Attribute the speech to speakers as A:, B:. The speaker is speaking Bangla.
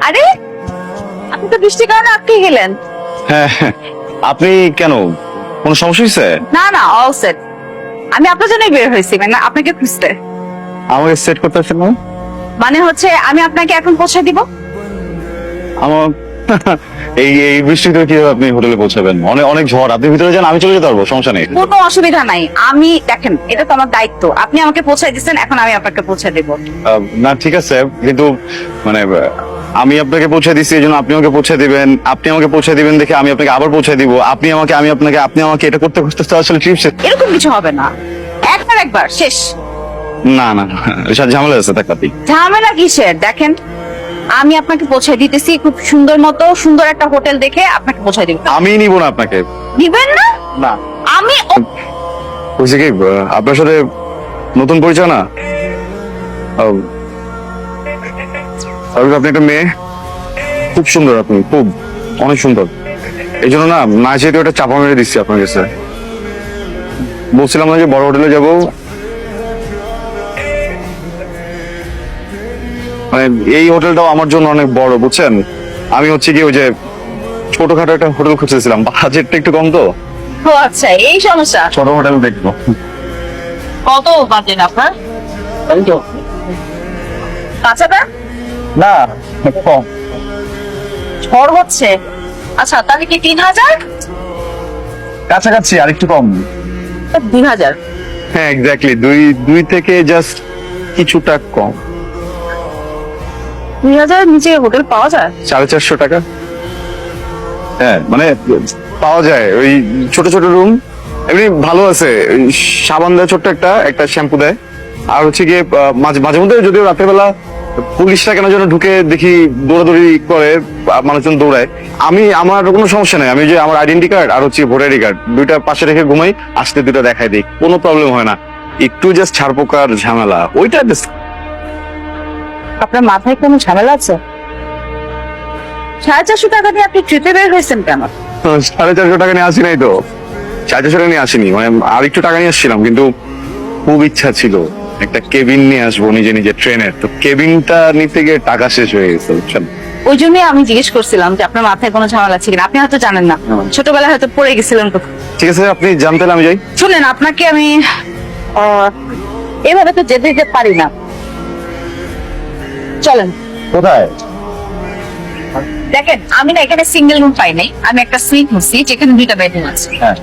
A: আরে আপনি তো বৃষ্টির কারণে আটকে গেলেন।
B: হ্যাঁ, আপনি কেন, কোনো সমস্যা হয়েছে?
A: না না, অল সেট। আমি আপনার জন্যই বের হয়েছি, মানে আপনাকে খুঁজতে।
B: আমাকে সেট করতে আসছেন না?
A: মানে হচ্ছে আমি আপনাকে এখন পৌঁছে দিব।
B: আমার এই এই বৃষ্টিতে কিভাবে আপনি হোটেলে পৌঁছাবেন? অনেক অনেক ঝড়, আপনি ভিতরে যান, আমি চলে যেতে পারবো, সমস্যা নেই।
A: কোনো অসুবিধা নাই, আমি দেখেন এটা তো আমার দায়িত্ব। আপনি আমাকে পৌঁছে দিচ্ছেন, এখন আমি আপনাকে পৌঁছে দেব।
B: না ঠিক আছে, কিন্তু মানে আমি আপনাকে পৌঁছে দিচ্ছি, এই জন্য আপনি আমাকে পৌঁছে দিবেন, আপনি আমাকে পৌঁছে দিবেন দেখে আমি আপনাকে আবার পৌঁছে দিব, আপনি আমাকে, আমি আপনাকে, আপনি আমাকে, এটা করতে করতে তো আসলে ট্রিপ শেষ।
A: এরকম কিছু হবে না, একবার শেষ।
B: না না না, এর সাথে ঝামেলা আছে তাকাতি।
A: ঝামেলা কিসের? দেখেন আমি আপনাকে পৌঁছে দিতেছি, খুব সুন্দর মতো সুন্দর একটা হোটেল দেখে আপনাকে পৌঁছে দিব।
B: আমি নিব না আপনাকে।
A: দিবেন না?
B: না,
A: আমি
B: বুঝছি কি, আপনার সাথে নতুন পরিচয় না। আপনি একটা মেয়ে, খুব সুন্দর, আপনি খুব অনেক সুন্দর, এই জন্য না না যেহেতু একটা চাপা মেরে দিচ্ছি আপনার কাছে। বলছিলাম না যে বড় হোটেলে যাব, মানে এই হোটেলটাও আমার জন্য অনেক বড়, বুঝছেন। আমি হচ্ছে কি ওই যে ছোটখাটো একটা হোটেল খুঁজতেছিলাম, বাজেটটা একটু কম তো।
A: ও আচ্ছা, এই সমস্যা।
B: ছোট হোটেল দেখবো।
A: কত বাজেট আপনার? 5,000?
B: না, কম।
A: ঝড় হচ্ছে। আচ্ছা তাহলে কি 3,000?
B: কাছাকাছি আর একটু কম।
A: 2,000?
B: হ্যাঁ এক্স্যাক্টলি, দুই থেকে জাস্ট কিছুটা কম।
A: 2,000 নিচে হোটেল পাওয়া যায়?
B: 450 টাকা। হ্যাঁ মানে পাওয়া যায়, ওই ছোট ছোট রুম, এমনি ভালো আছে। ওই সাবান দেয় ছোট্ট একটা, একটা শ্যাম্পু দেয়, আর হচ্ছে গিয়ে মাঝে মাঝে মধ্যে যদিও রাতের বেলা পুলিশরা কেন যেন ঢুকে দেখি দৌড়াদৌড়ি করে, মানুষজন দৌড়ায়। আমার কোনো সমস্যা নেই, আমি যে আমার আইডেন্টি কার্ড আর হচ্ছে ভোটার আইডি কার্ড দুইটা পাশে রেখে ঘুমাই, আসতে দুইটা দেখাই দিই, কোনো প্রবলেম হয় না। একটু জাস্ট ছাড়পোকার ঝামেলা, ওইটা just
A: আপনার মাথায় কোনো ঝামেলা আছে? 450 টাকা দিয়ে আপনি ট্রিপে বের হয়েছেন কেন?
B: 450 টাকা নিয়ে আসি নাই তো, 450 টাকা নিয়ে আসিনি, মানে আর একটু টাকা নিয়ে আসছিলাম, কিন্তু খুব ইচ্ছা ছিল একটা কেবিন নিয়ে আসবো নিজে নিজে ট্রেনের, তো কেবিনটা নিতে গিয়ে টাকা শেষ হয়ে গেছে, বুঝছেন।
A: ওই জন্যই আমি জিজ্ঞেস করছিলাম যে আপনার মাথায় কোনো ঝামেলা আছে কিনা। আপনি হয়তো জানেন না, ছোটবেলায় হয়তো পড়ে গেছিলেন তো।
B: ঠিক আছে, আপনি জানতেন আমি যাই।
A: শুনেন, আপনাকে আমি এভাবে তো যেতে যেতে পারি না, চলেন।
B: কোথায়?
A: দেখেন আমি না এখানে সিঙ্গেল রুম পাই নাই, আমি একটা সুইট নিচ্ছি যেখানে 2টা বেডরুম আছে।
B: হ্যাঁ